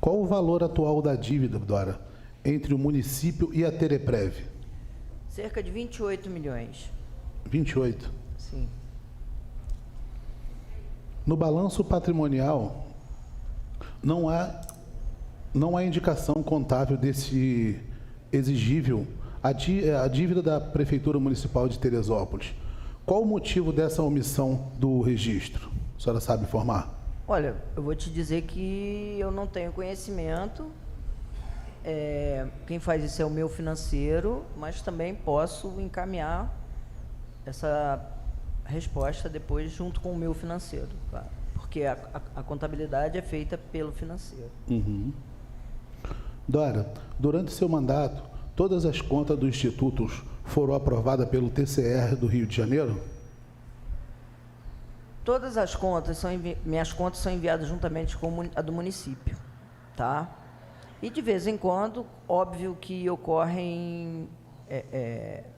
Qual o valor atual da dívida, Dora, entre o município e a Tereprev? Cerca de 28 milhões. 28. Sim. No balanço patrimonial, não há indicação contábil desse exigível a dívida da Prefeitura Municipal de Teresópolis. Qual o motivo dessa omissão do registro? A senhora sabe informar? Olha, eu vou te dizer que eu não tenho conhecimento. Quem faz isso é o meu financeiro, mas também posso encaminhar essa resposta depois junto com o meu financeiro, claro, porque a contabilidade é feita pelo financeiro. Uhum. Dora, durante seu mandato, todas as contas dos institutos foram aprovadas pelo TCR do Rio de Janeiro? Todas as contas minhas contas são enviadas juntamente com a do município, tá? E de vez em quando, óbvio que ocorrem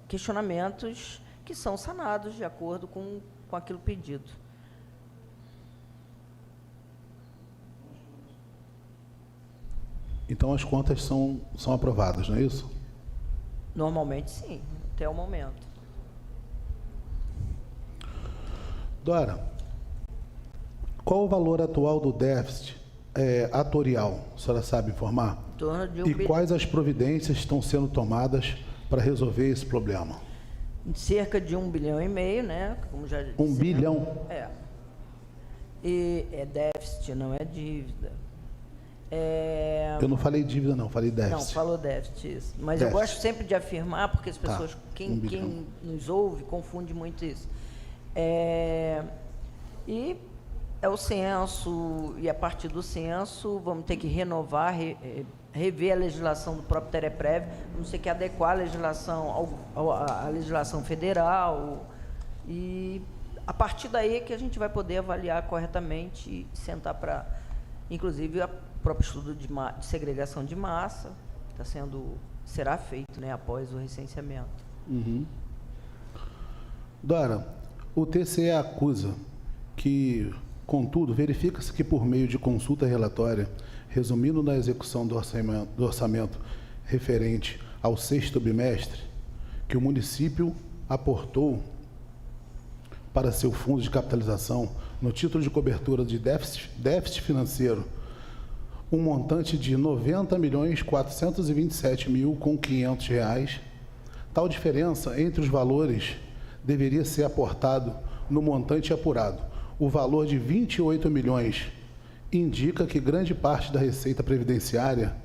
questionamentos que são sanados de acordo com aquilo pedido. Então as contas são aprovadas, não é isso? Normalmente sim, até o momento. Dora, qual o valor atual do déficit atorial? A senhora sabe informar? Em torno de E quais as providências estão sendo tomadas para resolver esse problema? Cerca de 1,5 bilhão, né? Como já disse. 1 bilhão? É. E é déficit, não é dívida. Eu não falei dívida, não, falei déficit. Não, falou déficit, isso. Mas déficit. Eu gosto sempre de afirmar, porque as pessoas, Tá. quem nos ouve, confunde muito isso. E é o censo, e a partir do censo vamos ter que renovar, rever a legislação do próprio Tereprev, vamos ter que adequar a legislação à legislação federal, e a partir daí que a gente vai poder avaliar corretamente e sentar para, inclusive, o próprio estudo de segregação de massa, que será feito, né, após o recenseamento. Uhum. Dora, o TCE acusa que, contudo, verifica-se que por meio de consulta relatória, resumindo na execução do orçamento referente ao 6º bimestre, que o município aportou para seu fundo de capitalização, no título de cobertura de déficit financeiro, um montante de R$ 90.427.500. Tal diferença entre os valores deveria ser aportado no montante apurado. O valor de 28 milhões indica que grande parte da receita previdenciária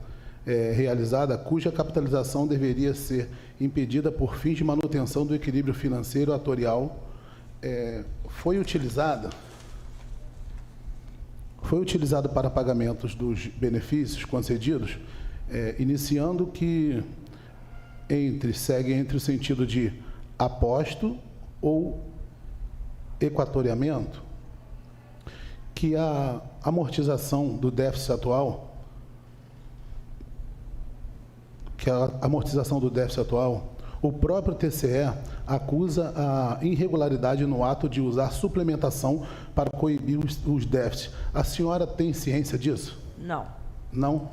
realizada, cuja capitalização deveria ser impedida por fins de manutenção do equilíbrio financeiro atorial, foi utilizada para pagamentos dos benefícios concedidos, iniciando que segue entre o sentido de aposto ou equatoriamento, que a amortização do déficit atual, o próprio TCE acusa a irregularidade no ato de usar suplementação para coibir os déficits. A senhora tem ciência disso? Não. Não?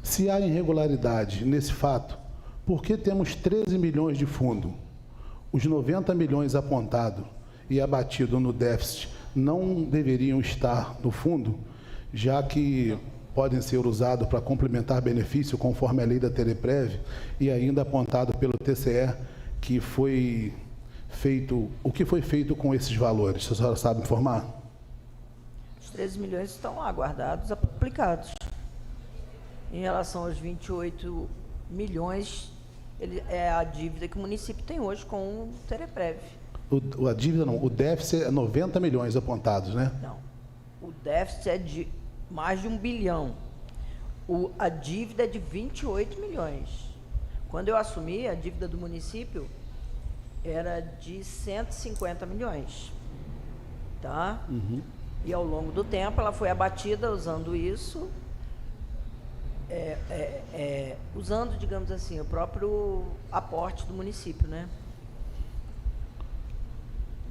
Se há irregularidade nesse fato, por que temos 13 milhões de fundo? Os 90 milhões apontados e abatido no déficit não deveriam estar no fundo, já que podem ser usados para complementar benefício conforme a lei da Tereprev, e ainda apontado pelo TCE que foi feito, o que foi feito com esses valores? A senhora sabe informar? Os 13 milhões estão lá guardados, aplicados. Em relação aos 28 milhões, é a dívida que o município tem hoje com o Tereprev. A dívida não, o déficit é 90 milhões apontados, né? Não, o déficit é de mais de 1 bilhão. A dívida é de 28 milhões. Quando eu assumi, a dívida do município era de 150 milhões. Tá? Uhum. E ao longo do tempo ela foi abatida usando isso, usando, digamos assim, o próprio aporte do município, né?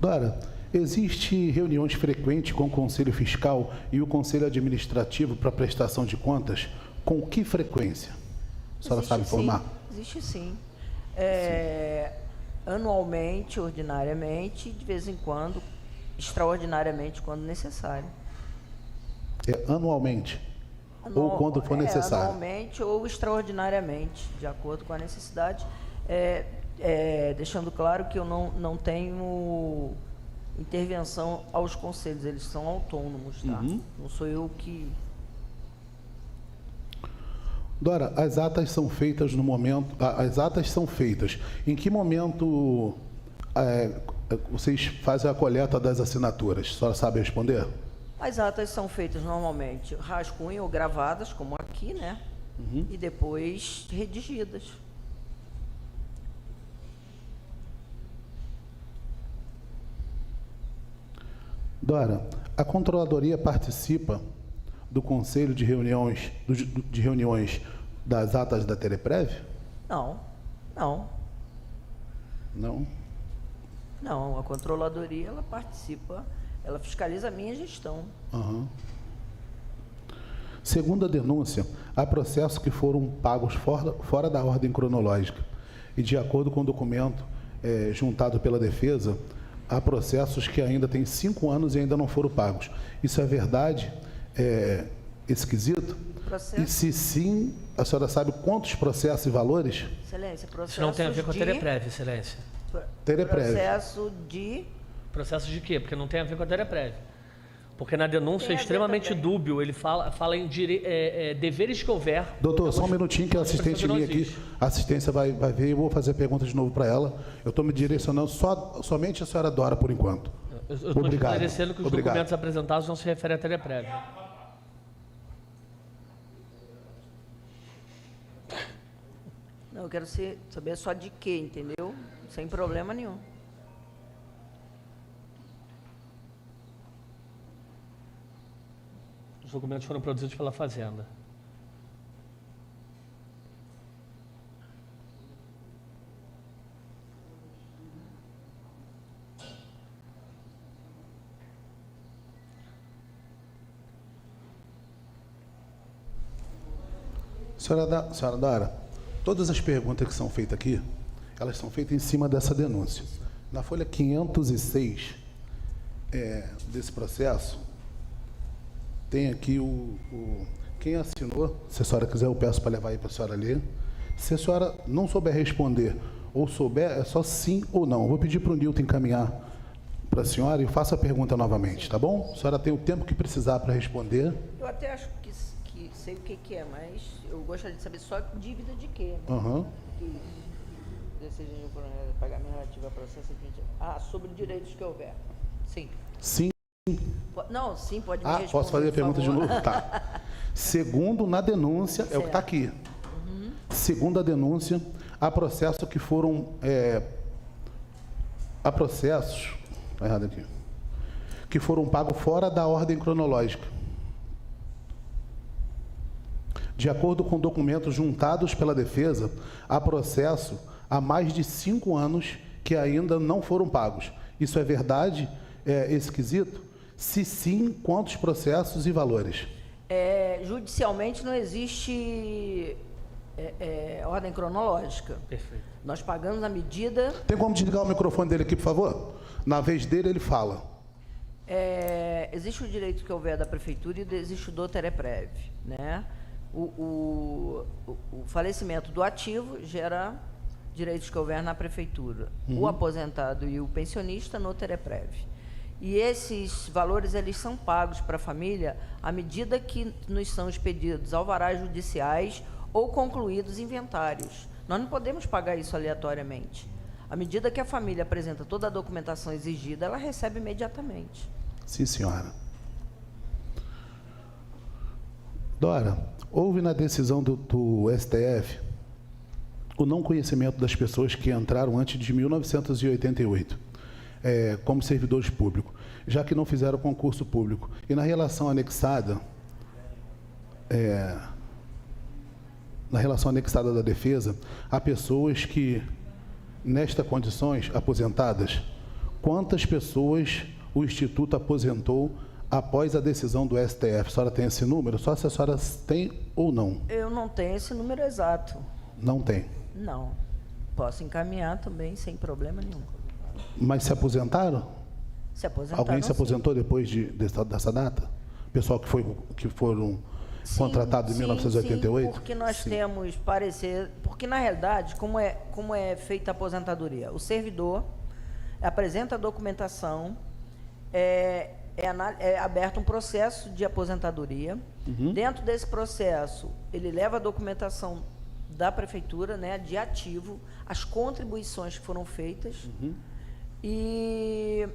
Dora, existe reuniões frequentes com o Conselho Fiscal e o Conselho Administrativo para prestação de contas? Com que frequência? A senhora sabe informar? Existe sim. Anualmente, ordinariamente, de vez em quando, extraordinariamente, quando necessário. Anualmente? Ou quando for necessário? Anualmente ou extraordinariamente, de acordo com a necessidade. Deixando claro que eu não tenho intervenção aos conselhos, eles são autônomos, tá? Não sou eu que... Dora, as atas são feitas no momento... As atas são feitas. Em que momento vocês fazem a coleta das assinaturas? A senhora sabe responder? As atas são feitas normalmente rascunho ou gravadas, como aqui, né? E depois redigidas. Dora, a controladoria participa do conselho de reuniões, de reuniões das atas da Teleprev? Não. Não, a controladoria, ela participa, ela fiscaliza a minha gestão. Segundo a denúncia, há processos que foram pagos fora da ordem cronológica e, de acordo com o documento juntado pela defesa, há processos que ainda têm 5 anos e ainda não foram pagos. Isso é verdade? Esquisito? Processo. E se sim, a senhora sabe quantos processos e valores? Excelência, processos Isso não tem a ver com a Teleprev, Excelência. Teleprev. Processo de quê? Porque não tem a ver com a Teleprev. Porque na denúncia é extremamente dúbio, ele fala em deveres que houver. Doutor, só um minutinho que a assistente minha aqui, a assistência vai ver e eu vou fazer a pergunta de novo para ela. Eu estou me direcionando somente a senhora Dora por enquanto. Eu estou esclarecendo que os documentos apresentados não se referem à Teleprev. Não, eu quero saber só de quê, entendeu? Sem problema nenhum. Os documentos foram produzidos pela Fazenda. Senhora Dora, todas as perguntas que são feitas aqui, elas são feitas em cima dessa denúncia. Na folha 506 desse processo, tem aqui quem assinou. Se a senhora quiser, eu peço para levar aí para a senhora ler. Se a senhora não souber responder ou souber, é só sim ou não. Eu vou pedir para o Nilton encaminhar para a senhora e faça a pergunta novamente, tá bom? A senhora tem o tempo que precisar para responder. Eu até acho que sei o que é, mas eu gostaria de saber só dívida de quê. Desejo pagamento relativo a processo administrativo. Sobre direitos que houver. Sim. Sim. Não, sim, pode me responder. Posso fazer a pergunta de novo? Tá. Segundo na denúncia, é o que está aqui. Segundo a denúncia, há processos que foram... há processos... Está errado aqui. Que foram pagos fora da ordem cronológica. De acordo com documentos juntados pela defesa, há processo há mais de 5 anos que ainda não foram pagos. Isso é verdade? É esquisito? Se sim, quantos processos e valores? Judicialmente não existe ordem cronológica. Perfeito. Nós pagamos a medida... Tem como desligar o microfone dele aqui, por favor? Na vez dele, ele fala. Existe o direito que houver da prefeitura e existe o do Teleprev, né? O falecimento do ativo gera direitos que houver na prefeitura. O aposentado e o pensionista no Teleprev. E esses valores, eles são pagos para a família à medida que nos são expedidos alvarás judiciais ou concluídos inventários. Nós não podemos pagar isso aleatoriamente. À medida que a família apresenta toda a documentação exigida, ela recebe imediatamente. Sim, senhora. Dora, houve na decisão do STF o não conhecimento das pessoas que entraram antes de 1988 como servidores públicos, já que não fizeram concurso público. E na relação anexada, da defesa, há pessoas que, nestas condições, aposentadas, quantas pessoas o Instituto aposentou após a decisão do STF. A senhora tem esse número? Só se a senhora tem ou não? Eu não tenho esse número exato. Não tem. Não. Posso encaminhar também, sem problema nenhum. Mas se aposentaram? Se aposentaram, Alguém se sim. aposentou depois dessa data? Pessoal que foram contratados em 1988? Sim, porque nós temos parecer... Porque, na realidade, como é feita a aposentadoria? O servidor apresenta a documentação, é aberto um processo de aposentadoria. Dentro desse processo, ele leva a documentação da prefeitura, né, de ativo, as contribuições que foram feitas, e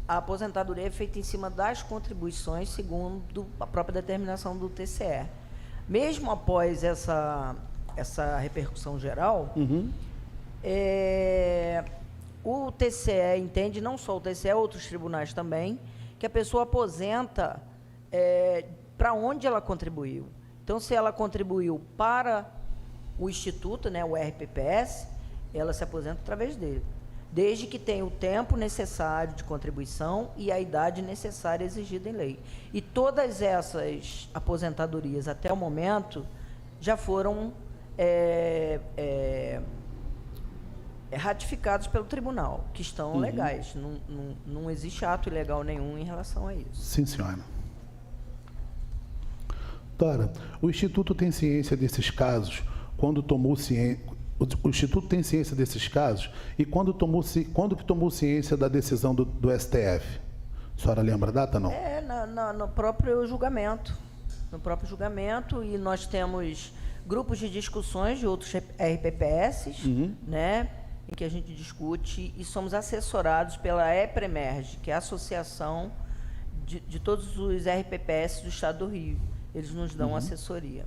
a aposentadoria é feita em cima das contribuições, segundo a própria determinação do TCE. Mesmo após essa repercussão geral, o TCE entende, não só o TCE, outros tribunais também, que a pessoa aposenta para onde ela contribuiu. Então, se ela contribuiu para o Instituto, né, o RPPS, ela se aposenta através dele, desde que tenha o tempo necessário de contribuição e a idade necessária exigida em lei. E todas essas aposentadorias, até o momento, já foram ratificados pelo tribunal, que estão legais. Não existe ato ilegal nenhum em relação a isso. Sim, senhora. Dora, o Instituto tem ciência desses casos quando tomou ciência... O Instituto tem ciência desses casos e quando que tomou ciência da decisão do STF? A senhora lembra a data, não? No próprio julgamento. No próprio julgamento, e nós temos grupos de discussões de outros RPPS, né, em que a gente discute, e somos assessorados pela EPREMERGE, que é a associação de todos os RPPS do Estado do Rio. Eles nos dão assessoria.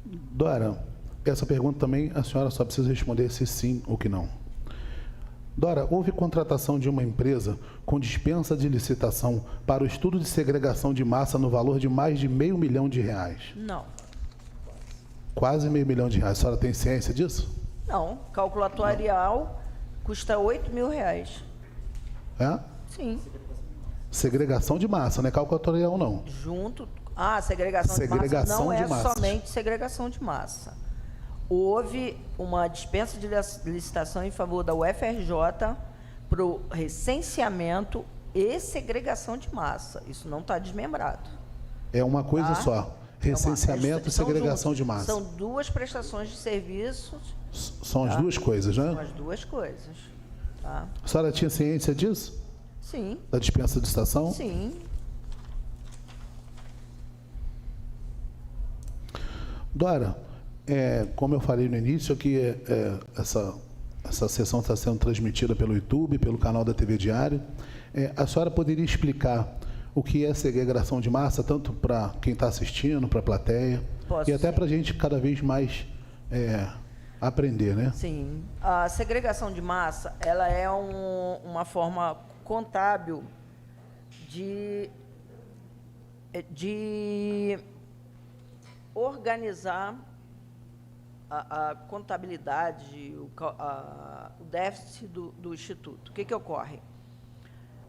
Dora, essa pergunta também a senhora só precisa responder se sim ou que não. Dora, houve contratação de uma empresa com dispensa de licitação para o estudo de segregação de massa no valor de mais de R$500 mil? Não. Quase R$500 mil. A senhora tem ciência disso? Não. Cálculo atuarial custa R$8 mil. É? Sim. Segregação de massa, não é cálculo atuarial, não. Segregação de massa não é massas. somente segregação de massa. Houve uma dispensa de licitação em favor da UFRJ para o recenseamento e segregação de massa. Isso não está desmembrado. É uma coisa só. Recenseamento e segregação de massa. São duas prestações de serviços. São as duas coisas, né? São as duas coisas. Tá? A senhora tinha ciência disso? Sim. Da dispensa de licitação? Sim. Dora, como eu falei no início, aqui essa sessão está sendo transmitida pelo YouTube, pelo canal da TV Diário. A senhora poderia explicar o que é segregação de massa, tanto para quem está assistindo, para a plateia, Posso, e até para a gente cada vez mais aprender, né? Sim. A segregação de massa, ela é uma forma contábil de organizar a contabilidade, o déficit do Instituto. O que ocorre?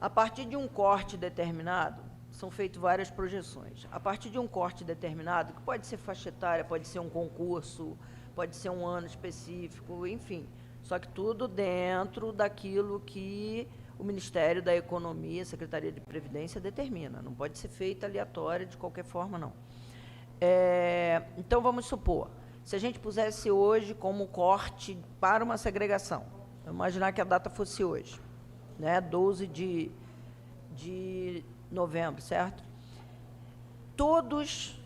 A partir de um corte determinado, são feitas várias projeções. A partir de um corte determinado, que pode ser faixa etária, pode ser um concurso, pode ser um ano específico, enfim. Só que tudo dentro daquilo que o Ministério da Economia, a Secretaria de Previdência determina. Não pode ser feita aleatória de qualquer forma, não. Então, vamos supor, se a gente pusesse hoje como corte para uma segregação, vamos imaginar que a data fosse hoje, né, 12 de novembro, certo? Todos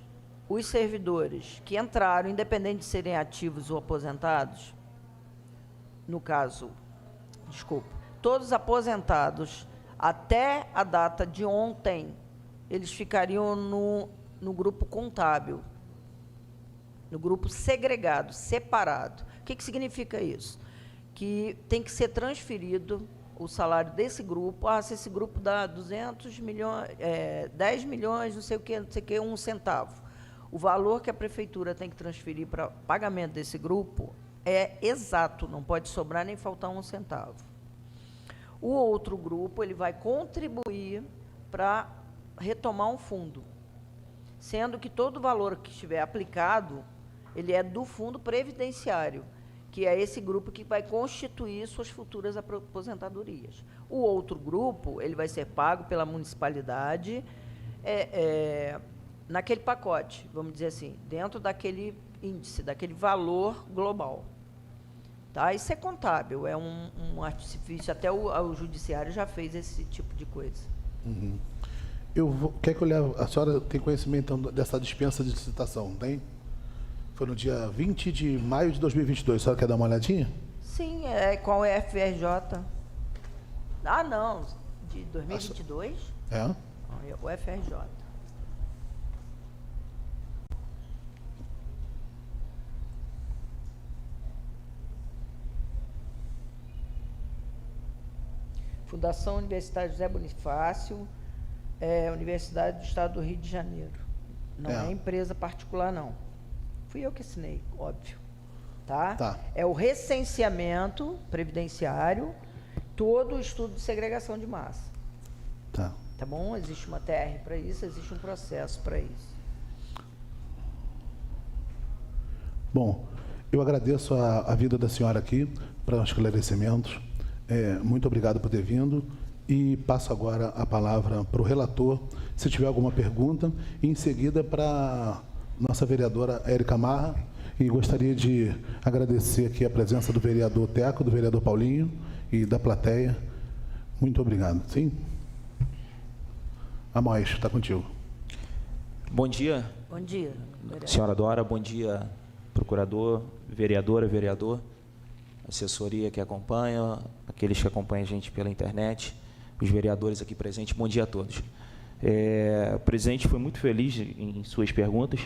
os servidores que entraram, independente de serem ativos ou aposentados, no caso, todos aposentados até a data de ontem, eles ficariam no grupo contábil, no grupo segregado, separado. O que significa isso? Que tem que ser transferido o salário desse grupo. Se esse grupo dá 200 milhões, 10 milhões, não sei o que, 1 centavo. O valor que a prefeitura tem que transferir para pagamento desse grupo é exato, não pode sobrar nem faltar 1 centavo. O outro grupo ele vai contribuir para retomar um fundo, sendo que todo o valor que estiver aplicado, ele é do fundo previdenciário, que é esse grupo que vai constituir suas futuras aposentadorias. O outro grupo, ele vai ser pago pela municipalidade naquele pacote, vamos dizer assim, dentro daquele índice, daquele valor global. Tá? Isso é contábil, é um artifício, até o judiciário já fez esse tipo de coisa. Uhum. Quer que eu leve? A senhora tem conhecimento dessa dispensa de licitação, tem? Foi no dia 20 de maio de 2022. A senhora quer dar uma olhadinha? Sim, é com o FRJ. Ah, não, de 2022? É? O FRJ. Fundação Universidade José Bonifácio, Universidade do Estado do Rio de Janeiro. Não é empresa particular, não. Fui eu que assinei, óbvio. Tá? É o recenseamento previdenciário, todo o estudo de segregação de massa. Tá bom? Existe uma TR para isso, existe um processo para isso. Bom, eu agradeço a vinda da senhora aqui para os esclarecimentos. Muito obrigado por ter vindo. E passo agora a palavra para o relator, se tiver alguma pergunta, e em seguida para nossa vereadora Érica Marra, e gostaria de agradecer aqui a presença do vereador Teco, do vereador Paulinho e da plateia. Muito obrigado. Sim? Amós, está contigo. Bom dia. Bom dia, vereador. Senhora Dora, bom dia, procurador, vereadora, vereador, assessoria que acompanha, aqueles que acompanham a gente pela internet, os vereadores aqui presentes, bom dia a todos. O presidente foi muito feliz em suas perguntas.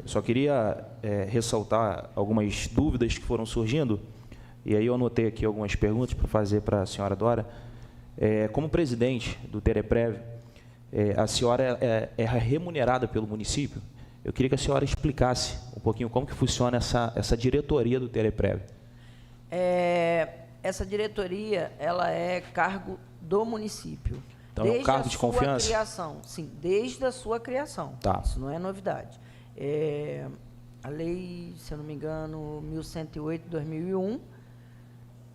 Eu só queria ressaltar algumas dúvidas que foram surgindo, e aí eu anotei aqui algumas perguntas para fazer para a senhora Dora. Como presidente do Tereprev, a senhora é remunerada pelo município? Eu queria que a senhora explicasse um pouquinho como que funciona essa diretoria do Tereprev. Essa diretoria, ela é cargo do município. Então, é um cargo de confiança? Criação, sim, desde a sua criação. Tá. Isso não é novidade. A lei, se eu não me engano, 1108 de 2001,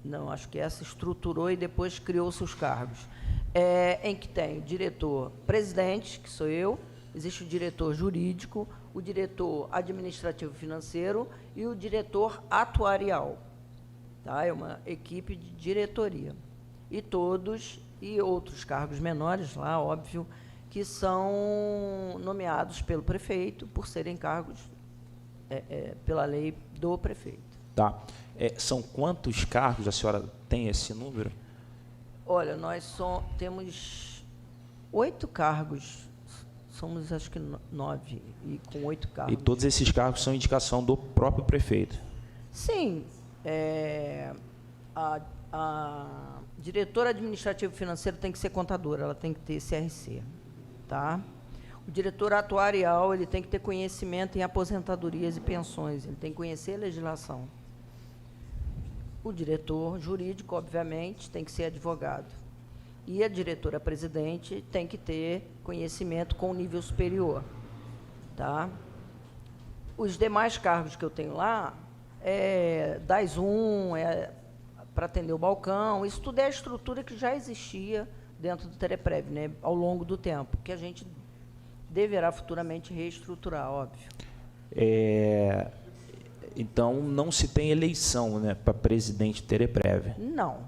não, acho que essa estruturou e depois criou seus cargos. Em que tem o diretor-presidente, que sou eu, existe o diretor jurídico, o diretor administrativo financeiro e o diretor atuarial. Tá? É uma equipe de diretoria. E outros cargos menores lá, óbvio, que são nomeados pelo prefeito por serem cargos pela lei do prefeito. Tá. São quantos cargos? A senhora tem esse número? Olha, nós temos 8 cargos, somos acho que 9, e com 8 cargos. E todos esses cargos são indicação do próprio prefeito? Sim. A diretora administrativa financeira tem que ser contadora, ela tem que ter CRC. Tá? O diretor atuarial, ele tem que ter conhecimento em aposentadorias e pensões, ele tem que conhecer a legislação. O diretor jurídico, obviamente, tem que ser advogado. E a diretora-presidente tem que ter conhecimento com nível superior. Tá? Os demais cargos que eu tenho lá, DAS 1, para atender o balcão, isso tudo é a estrutura que já existia dentro do Tereprev, né, ao longo do tempo, que a gente deverá futuramente reestruturar, óbvio. Então, não se tem eleição, né, para presidente do Tereprev? Não.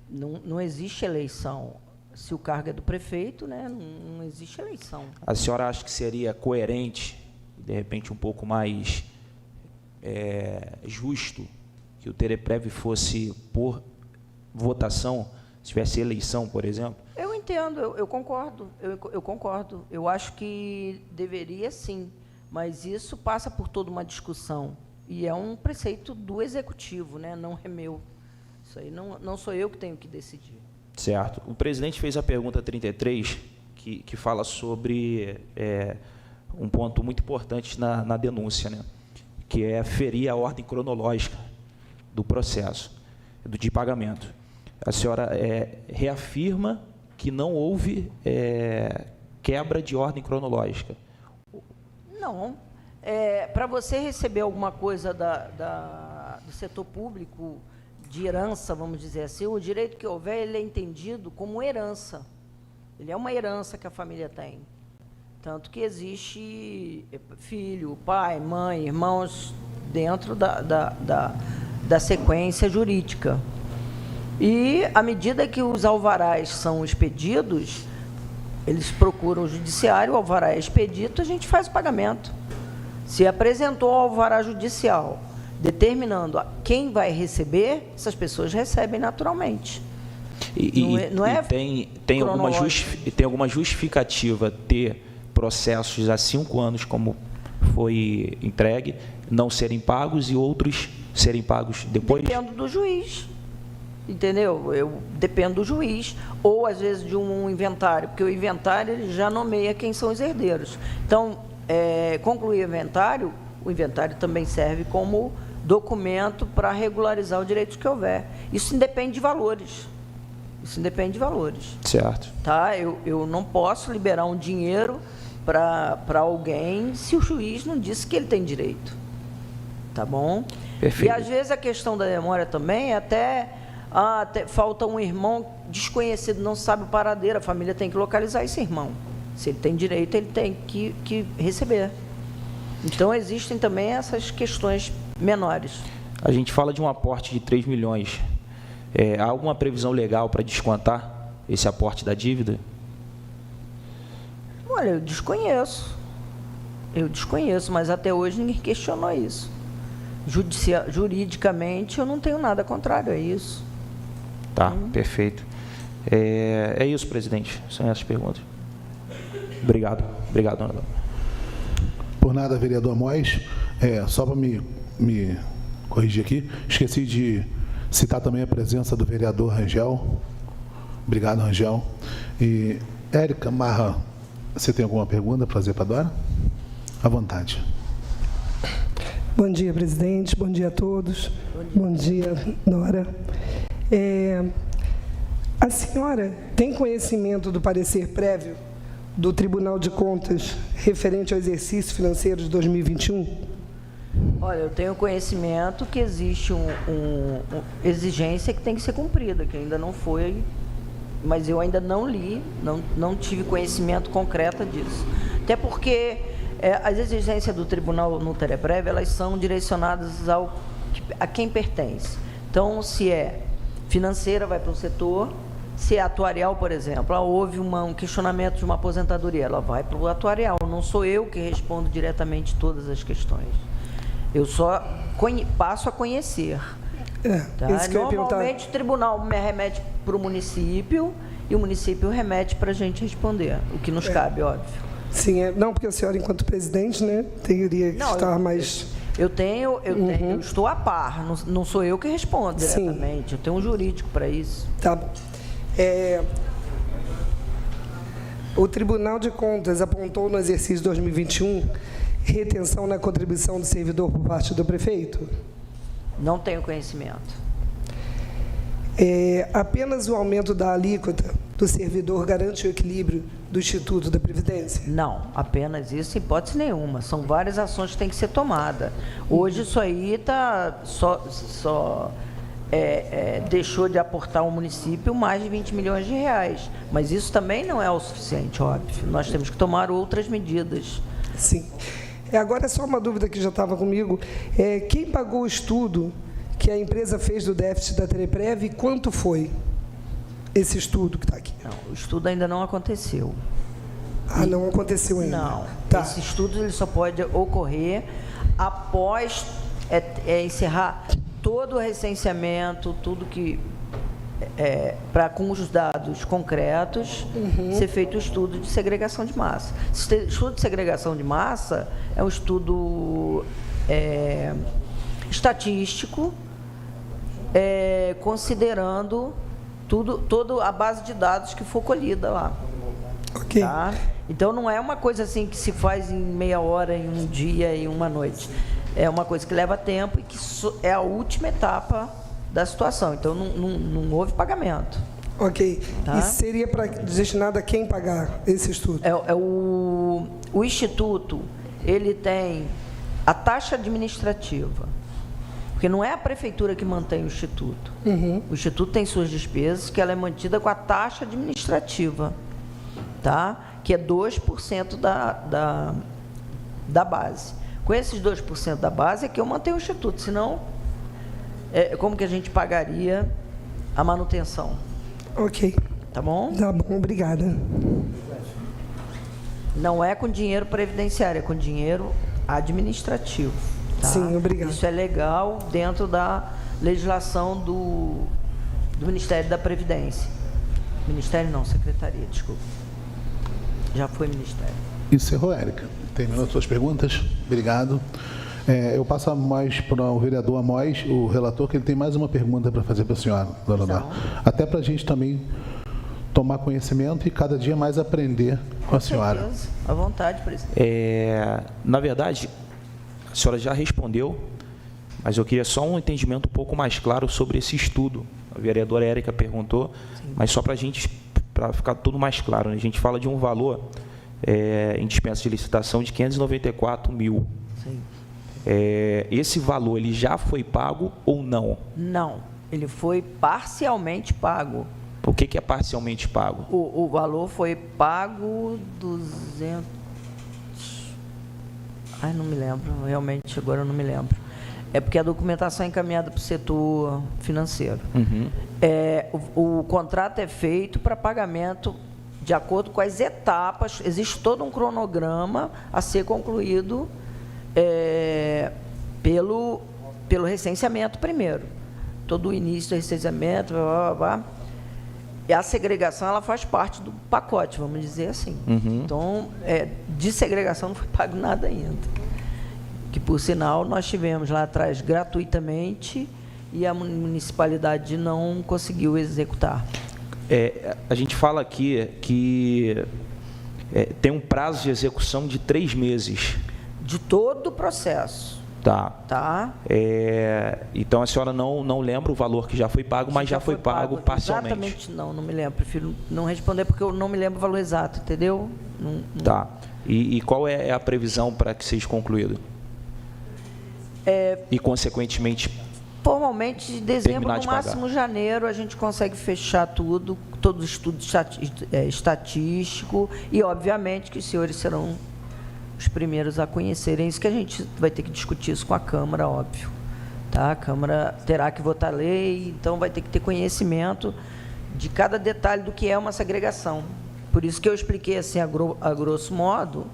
Não existe eleição. Se o cargo é do prefeito, né, não existe eleição. A senhora acha que seria coerente, de repente um pouco mais justo, que o Tereprev fosse por votação, se tivesse eleição, por exemplo? Eu entendo, eu concordo, eu concordo. Eu acho que deveria sim, mas isso passa por toda uma discussão. E é um preceito do executivo, né? Não é meu. Isso aí não sou eu que tenho que decidir. Certo. O presidente fez a pergunta 33, que fala sobre um ponto muito importante na denúncia, né? Que é ferir a ordem cronológica do processo. de pagamento. A senhora reafirma que não houve quebra de ordem cronológica. Não. Para você receber alguma coisa do setor público, de herança, vamos dizer assim, o direito que houver, ele é entendido como herança. Ele é uma herança que a família tem. Tanto que existe filho, pai, mãe, irmãos dentro da sequência jurídica. E, à medida que os alvarás são expedidos, eles procuram o judiciário, o alvará é expedito, a gente faz o pagamento. Se apresentou o alvará judicial, determinando quem vai receber, essas pessoas recebem naturalmente. Tem alguma justificativa ter processos há 5 anos, como foi entregue, não serem pagos e outros serem pagos depois? Dependo do juiz, entendeu? Eu dependo do juiz, ou às vezes de um inventário, porque o inventário ele já nomeia quem são os herdeiros. Então, concluir o inventário também serve como documento para regularizar o direito que houver. Isso independe de valores. Certo. Tá? Eu não posso liberar um dinheiro para alguém se o juiz não disse que ele tem direito. Tá bom? Perfeito. E às vezes a questão da demora também é até falta um irmão desconhecido, não sabe o paradeiro, a família tem que localizar esse irmão. Se ele tem direito, ele tem que receber. Então, existem também essas questões menores. A gente fala de um aporte de 3 milhões. Há alguma previsão legal para descontar esse aporte da dívida? Olha, eu desconheço, mas até hoje ninguém questionou isso. Juridicamente, eu não tenho nada contrário a isso. Tá, perfeito. É isso, presidente. São essas perguntas. Obrigado, dona Dona. Por nada, vereador Amós. Só para me corrigir aqui, esqueci de citar também a presença do vereador Rangel. Obrigado, Rangel. E, Érica Marra, você tem alguma pergunta para fazer para a Dora? À vontade. Bom dia, presidente. Bom dia a todos. Bom dia, Dora. A senhora tem conhecimento do parecer prévio do Tribunal de Contas referente ao exercício financeiro de 2021? Olha, eu tenho conhecimento que existe uma exigência que tem que ser cumprida, que ainda não foi, mas eu ainda não li, não tive conhecimento concreto disso. Até porque as exigências do Tribunal no TREPREV, elas são direcionadas a quem pertence. Então, se é financeira, vai para um setor. Se é atuarial, por exemplo, houve um questionamento de uma aposentadoria, ela vai para o atuarial. Não sou eu que respondo diretamente todas as questões. Eu só passo a conhecer. Tá? Normalmente o tribunal me remete para o município e o município remete para a gente responder, o que nos cabe, óbvio. Sim, não, porque a senhora, enquanto presidente, né, teria que estar mais... Eu estou a par, não sou eu que respondo diretamente, eu tenho um jurídico para isso. Tá bom. O Tribunal de Contas apontou no exercício 2021 retenção na contribuição do servidor por parte do prefeito? Não tenho conhecimento. Apenas o aumento da alíquota do servidor garante o equilíbrio do Instituto da Previdência? Não, apenas isso, hipótese nenhuma. São várias ações que têm que ser tomadas. Hoje isso aí está deixou de aportar ao município mais de 20 milhões de reais. Mas isso também não é o suficiente, óbvio. Nós temos que tomar outras medidas. Sim. Agora, só uma dúvida que já estava comigo. Quem pagou o estudo que a empresa fez do déficit da TREPREV e quanto foi esse estudo que está aqui? Não, o estudo ainda não aconteceu. Não aconteceu ainda? Não. Tá. Esse estudo ele só pode ocorrer após encerrar todo o recenseamento, tudo que com os dados concretos, ser feito o estudo de segregação de massa. Estudo de segregação de massa é um estudo estatístico, considerando toda a base de dados que for colhida lá. Ok. Tá? Então, não é uma coisa assim que se faz em meia hora, em um dia e uma noite. É uma coisa que leva tempo e que é a última etapa da situação. Então, não houve pagamento. Ok. Tá. E seria destinado a quem pagar esse estudo? O Instituto, ele tem a taxa administrativa, porque não é a prefeitura que mantém o Instituto. O Instituto tem suas despesas, que ela é mantida com a taxa administrativa, tá? Que é 2% da base. Com esses 2% da base é que eu mantenho o Instituto, senão, como que a gente pagaria a manutenção? Ok. Tá bom? Tá bom, obrigada. Não é com dinheiro previdenciário, é com dinheiro administrativo. Tá? Sim, obrigado. Isso é legal dentro da legislação do Ministério da Previdência. Ministério não, Secretaria, desculpa. Já foi Ministério. Encerrou, Érica. Terminou as suas perguntas? Obrigado. Eu passo mais para o vereador Amós, o relator, que ele tem mais uma pergunta para fazer para a senhora, dona Nora. Até para a gente também tomar conhecimento e cada dia mais aprender com a senhora. Certeza. À vontade, presidente. Na verdade, a senhora já respondeu, mas eu queria só um entendimento um pouco mais claro sobre esse estudo. A vereadora Érica perguntou, mas só para ficar tudo mais claro, né? A gente fala de um valor em dispensa de licitação de 594 mil. Sim. Esse valor ele já foi pago ou não? Não, ele foi parcialmente pago. O que é parcialmente pago? O valor foi pago 200... Ai, não me lembro, realmente agora eu não me lembro. É porque a documentação é encaminhada para o setor financeiro. O contrato é feito para pagamento de acordo com as etapas, existe todo um cronograma a ser concluído pelo recenseamento primeiro. Todo o início do recenseamento, blá, blá, blá. E a segregação, ela faz parte do pacote, vamos dizer assim. Então, de segregação não foi pago nada ainda. Que, por sinal, nós tivemos lá atrás gratuitamente e a municipalidade não conseguiu executar. A gente fala aqui que tem um prazo de execução de 3 meses. De todo o processo. Tá. Então, a senhora não lembra o valor que já foi pago, mas já foi pago parcialmente. Exatamente, não me lembro. Prefiro não responder porque eu não me lembro o valor exato, entendeu? Não. Tá. E qual é a previsão para que seja concluído? E, consequentemente, formalmente, de dezembro, no máximo janeiro, a gente consegue fechar tudo, todo o estudo estatístico e, obviamente, que os senhores serão os primeiros a conhecerem isso, que a gente vai ter que discutir isso com a Câmara, óbvio. Tá? A Câmara terá que votar lei, então vai ter que ter conhecimento de cada detalhe do que é uma segregação. Por isso que eu expliquei assim, a grosso modo,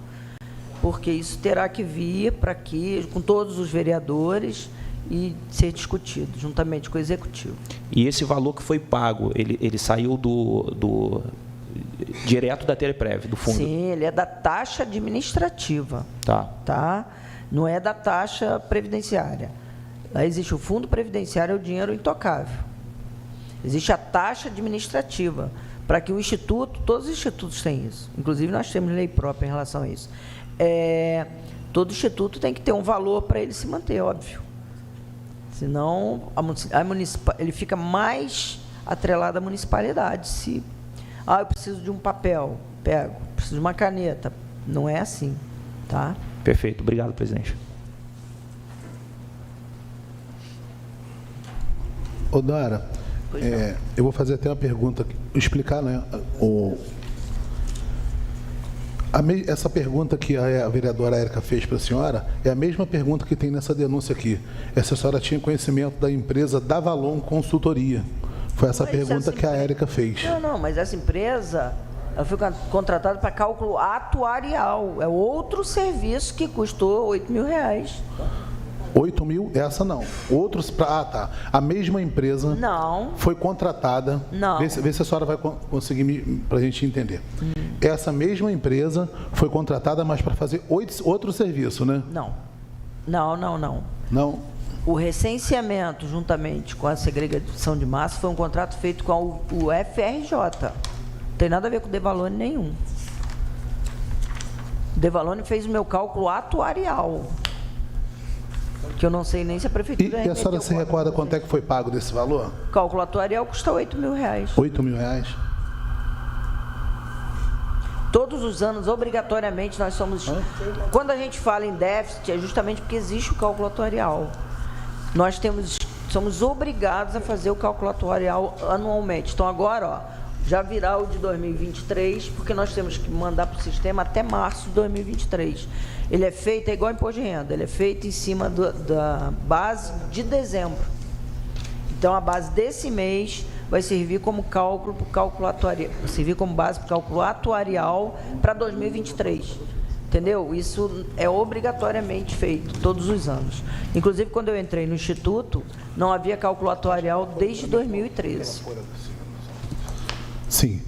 porque isso terá que vir para aqui, com todos os vereadores, e ser discutido, juntamente com o Executivo. E esse valor que foi pago, ele saiu direto da Teleprev, do fundo? Sim, ele é da taxa administrativa. Tá? Não é da taxa previdenciária. Lá existe o fundo previdenciário, é o dinheiro intocável. Existe a taxa administrativa, para que o Instituto, todos os institutos têm isso. Inclusive, nós temos lei própria em relação a isso. Todo instituto tem que ter um valor para ele se manter, óbvio. Senão, ele fica mais atrelado à municipalidade. Eu preciso de um papel, pego. Preciso de uma caneta. Não é assim, tá? Perfeito. Obrigado, presidente. Nora, eu vou fazer até uma pergunta, explicar, né? Essa pergunta que a vereadora Érica fez para a senhora é a mesma pergunta que tem nessa denúncia aqui. Essa senhora tinha conhecimento da empresa Davalon Consultoria. Foi essa pergunta que a Érica fez. Não, mas essa empresa, ela foi contratada para cálculo atuarial. É outro serviço que custou R$8.000. 8 mil? Essa não. Outros. Tá. A mesma empresa foi contratada. Não. Vê se a senhora vai conseguir para a gente entender. Essa mesma empresa foi contratada, mas para fazer outro serviço, né? Não. Não? O recenseamento, juntamente com a segregação de massa, foi um contrato feito com o FRJ. Não tem nada a ver com o Devalone nenhum. O Devalone fez o meu cálculo atuarial. Que eu não sei nem se a prefeitura E a senhora se recorda quanto é que foi pago desse valor? Cálculo atuarial custa R$8.000. R$8.000? Todos os anos, obrigatoriamente, nós somos... Quando a gente fala em déficit, é justamente porque existe o cálculo atuarial. Nós somos obrigados a fazer o cálculo atuarial anualmente. Então, agora, ó, já virá o de 2023, porque nós temos que mandar para o sistema até março de 2023. Ele é feito, é igual imposto de renda, ele é feito em cima da base de dezembro. Então, a base desse mês vai servir como cálculo atuarial, servir como base para o cálculo atuarial para 2023. Entendeu? Isso é obrigatoriamente feito todos os anos. Inclusive, quando eu entrei no Instituto, não havia cálculo atuarial desde 2013. Sim.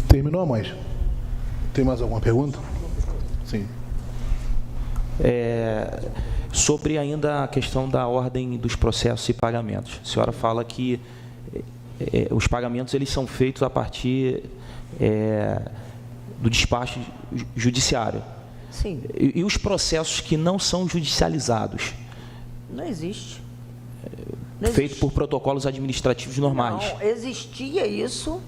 Terminou, mãe? Tem mais alguma pergunta? Sim. Sobre ainda a questão da ordem dos processos e pagamentos. A senhora fala que os pagamentos eles são feitos a partir do despacho judiciário. Sim. E os processos que não são judicializados? Não existe. Feito por protocolos administrativos normais? Não, existia isso,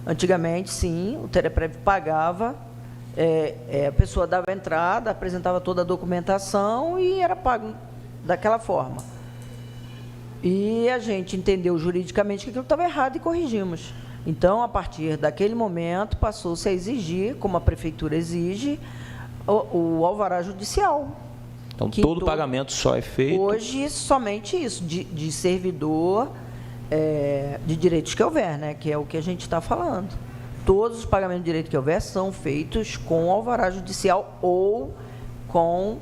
antigamente sim, o Tereprev pagava, a pessoa dava entrada, apresentava toda a documentação e era pago daquela forma. E a gente entendeu juridicamente que aquilo estava errado e corrigimos. Então, a partir daquele momento, passou-se a exigir, como a prefeitura exige, o alvará judicial. Então, todo pagamento só é feito... Hoje, somente isso, de servidor, de direitos que houver, né? Que é o que a gente está falando. Todos os pagamentos de direito que houver são feitos com alvará judicial ou com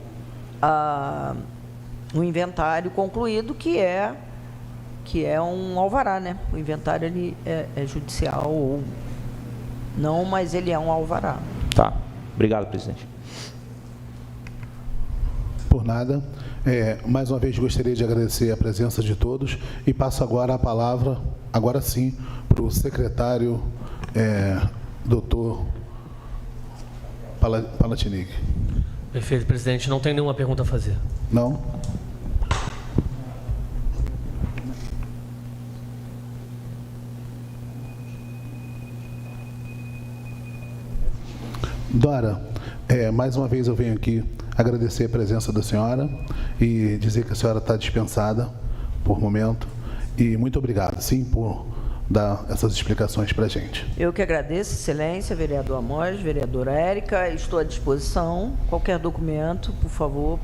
um inventário concluído, que é um alvará, né? O inventário ele é judicial ou não, mas ele é um alvará. Tá. Obrigado, presidente. Por nada. Mais uma vez gostaria de agradecer a presença de todos e passo agora a palavra, agora sim, para o secretário doutor Palatinic. Perfeito, presidente. Não tem nenhuma pergunta a fazer. Não? Dora, mais uma vez eu venho aqui agradecer a presença da senhora e dizer que a senhora está dispensada por momento. E muito obrigado, sim, por dar essas explicações para a gente. Eu que agradeço, excelência, vereador Amós, vereadora Érica, estou à disposição. Qualquer documento, por favor.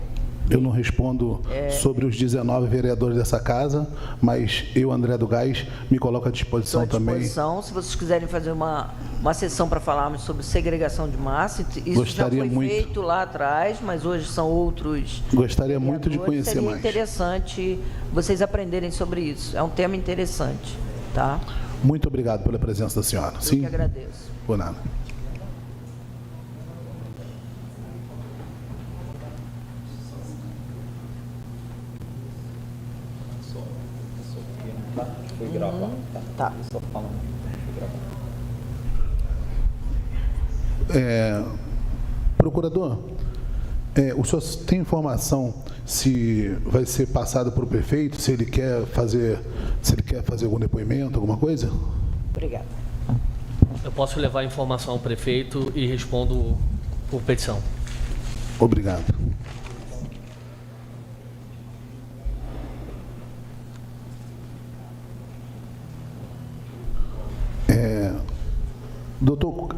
Eu não respondo sobre os 19 vereadores dessa casa, mas eu, André do Gás, me coloco à disposição também. Se vocês quiserem fazer uma sessão para falarmos sobre segregação de massa, isso Gostaria já foi muito. feito lá atrás, mas hoje são outros. Gostaria muito de conhecer Seria mais. interessante vocês aprenderem sobre isso. É um tema interessante, tá? Muito obrigado pela presença da senhora. Eu Sim? que agradeço. Por nada. Foi gravado. Tá. Só falando. Procurador, o senhor tem informação se vai ser passado para o prefeito, se ele quer fazer algum depoimento, alguma coisa? Obrigada. Eu posso levar a informação ao prefeito e respondo por petição. Obrigado. Doutor,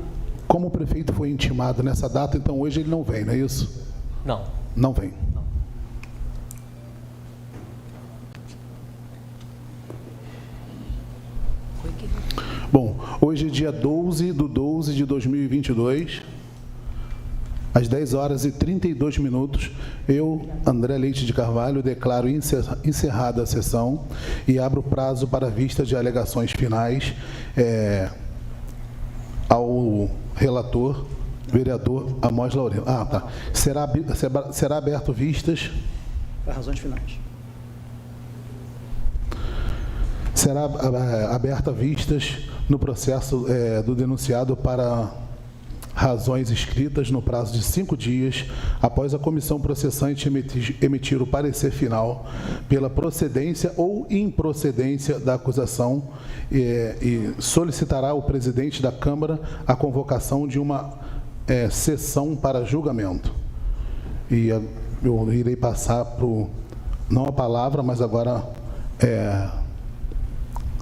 como o prefeito foi intimado nessa data, então hoje ele não vem, não é isso? Não. Não vem. Bom, hoje é dia 12/12 de 2022, às 10 horas e 32 minutos, eu, André Leite de Carvalho, declaro encerrada a sessão e abro prazo para vista de alegações finais ao relator Vereador Amós Laurino. Ah, tá. Será aberto vistas. Para razões finais. Será aberta vistas no processo do denunciado para razões escritas no prazo de 5 dias após a comissão processante emitir o parecer final pela procedência ou improcedência da acusação e solicitará ao presidente da Câmara a convocação de uma sessão para julgamento. E eu irei passar não a palavra, mas agora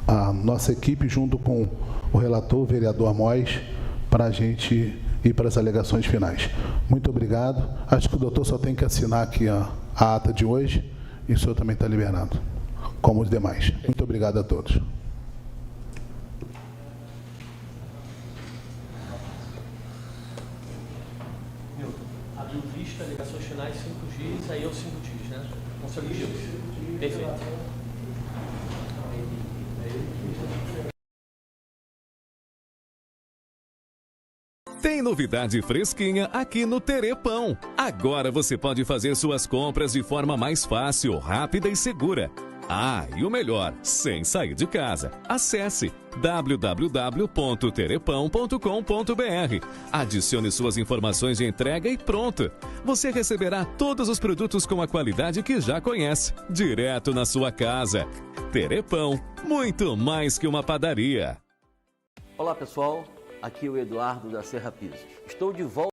a nossa equipe junto com o relator, o vereador Amós, para a gente ir para as alegações finais. Muito obrigado. Acho que o doutor só tem que assinar aqui a ata de hoje e o senhor também está liberado, como os demais. Muito obrigado a todos. Abriu vista, alegações finais, 5 dias, aí é os 5 dias, né? Consecutivos. Perfeito. Tem novidade fresquinha aqui no Terepão. Agora você pode fazer suas compras de forma mais fácil, rápida e segura. Ah, e o melhor, sem sair de casa. Acesse www.terepão.com.br. Adicione suas informações de entrega e pronto. Você receberá todos os produtos com a qualidade que já conhece, direto na sua casa. Terepão, muito mais que uma padaria. Olá pessoal, aqui é o Eduardo da Serra Pisos. Estou de volta.